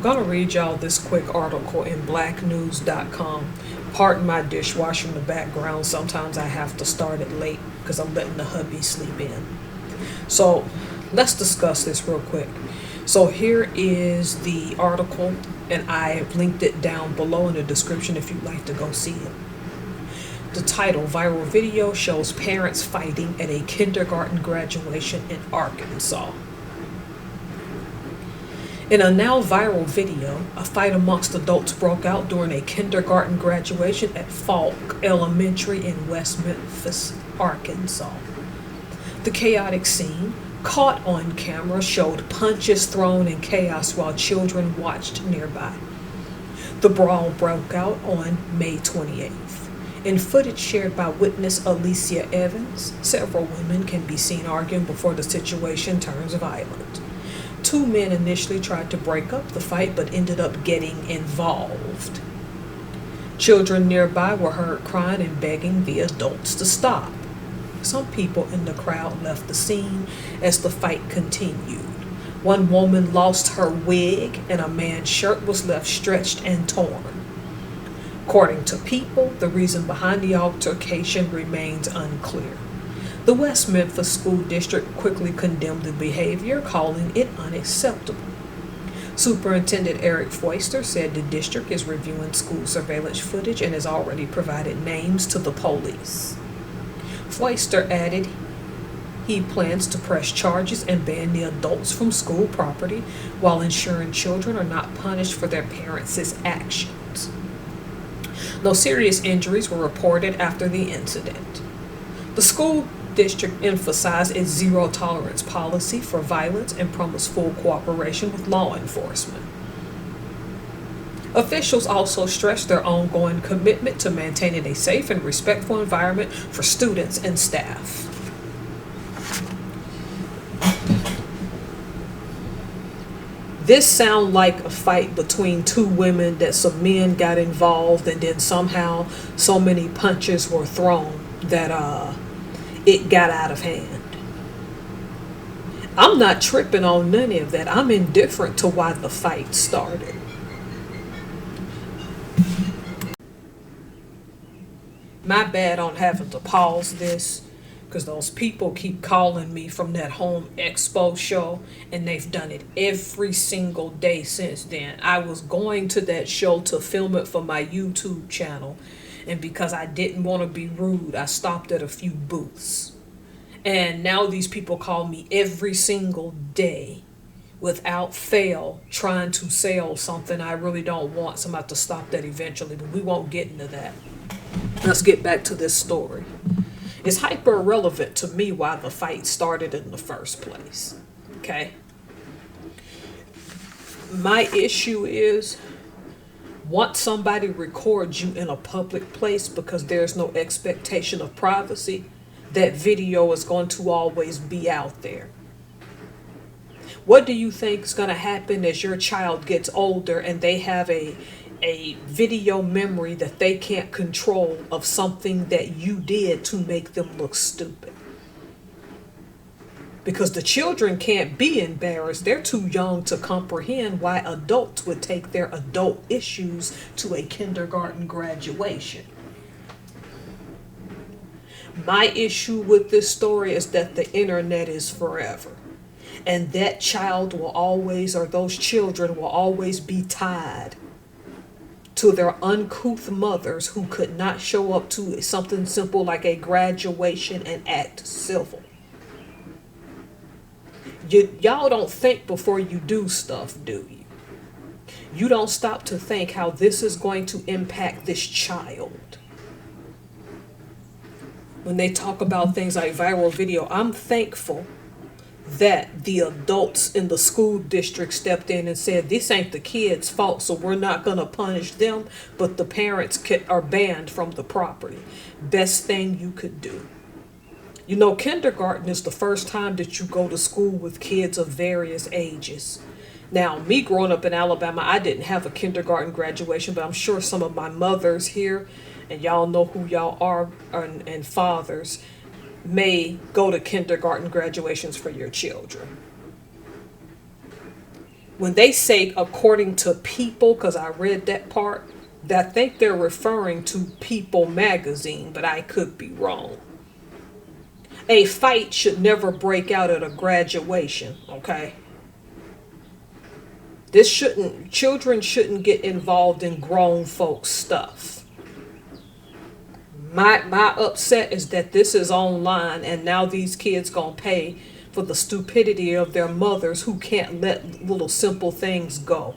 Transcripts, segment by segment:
going to read y'all this quick article in blacknews.com. Pardon my dishwasher in the background. Sometimes I have to start it late because I'm letting the hubby sleep in. So let's discuss this real quick. So here is the article, and I have linked it down below in the description if you'd like to go see it. The title, Viral Video Shows Parents Fighting at a Kindergarten Graduation in Arkansas. In a now viral video, a fight amongst adults broke out during a kindergarten graduation at Falk Elementary in West Memphis, Arkansas. The chaotic scene, caught on camera, showed punches thrown and chaos while children watched nearby. The brawl broke out on May 28th. In footage shared by witness Alicia Evans, several women can be seen arguing before the situation turns violent. Two men initially tried to break up the fight but ended up getting involved. Children nearby were heard crying and begging the adults to stop. Some people in the crowd left the scene as the fight continued. One woman lost her wig and a man's shirt was left stretched and torn. According to People, the reason behind the altercation remains unclear. The West Memphis School District quickly condemned the behavior, calling it unacceptable. Superintendent Eric Foister said the district is reviewing school surveillance footage and has already provided names to the police. Foister added he plans to press charges and ban the adults from school property while ensuring children are not punished for their parents' actions. No serious injuries were reported after the incident. The school district emphasized its zero tolerance policy for violence and promised full cooperation with law enforcement. Officials also stressed their ongoing commitment to maintaining a safe and respectful environment for students and staff. This sounds like a fight between two women that some men got involved and then somehow so many punches were thrown that it got out of hand. I'm not tripping on none of that. I'm indifferent to why the fight started. My bad on having to pause this because those people keep calling me from that Home Expo show and they've done it every single day since then. I was going to that show to film it for my YouTube channel, and because I didn't want to be rude, I stopped at a few booths. And now these people call me every single day without fail trying to sell something I really don't want. So I'm about to stop that eventually, but we won't get into that. Let's get back to this story. It's hyper irrelevant to me why the fight started in the first place. Okay? My issue is, once somebody records you in a public place because there's no expectation of privacy, that video is going to always be out there. What do you think is going to happen as your child gets older and they have a video memory that they can't control of something that you did to make them look stupid? Because the children can't be embarrassed. They're too young to comprehend why adults would take their adult issues to a kindergarten graduation. My issue with this story is that the internet is forever. And that child will always, or those children will always be tied to their uncouth mothers who could not show up to something simple like a graduation and act civil. Y'all don't think before you do stuff, do you? You don't stop to think how this is going to impact this child. When they talk about things like viral video, I'm thankful that the adults in the school district stepped in and said, this ain't the kids' fault, so we're not going to punish them, but the parents are banned from the property. Best thing you could do. You know, kindergarten is the first time that you go to school with kids of various ages. Now, me growing up in Alabama, I didn't have a kindergarten graduation, but I'm sure some of my mothers here, and y'all know who y'all are, and fathers, may go to kindergarten graduations for your children. When they say according to People, because I read that part, I think they're referring to People magazine, but I could be wrong. A fight should never break out at a graduation, okay? Children shouldn't get involved in grown folks stuff. My upset is that this is online and now these kids gonna pay for the stupidity of their mothers who can't let little simple things go.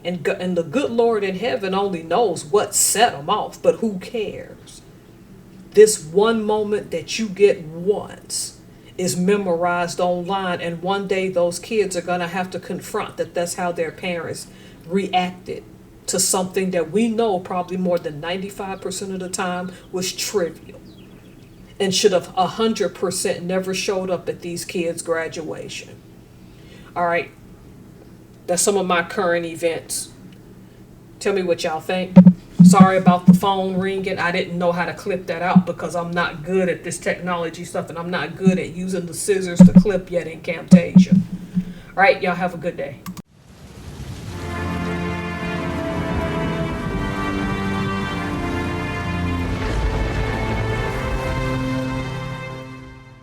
And the good Lord in heaven only knows what set them off, but who cares? This one moment that you get once is memorized online, and one day those kids are going to have to confront that that's how their parents reacted to something that we know probably more than 95% of the time was trivial and should have 100% never showed up at these kids' graduation. All right, that's some of my current events. Tell me what y'all think. Sorry about the phone ringing. I didn't know how to clip that out because I'm not good at this technology stuff, and I'm not good at using the scissors to clip yet in Camtasia. All right, y'all have a good day.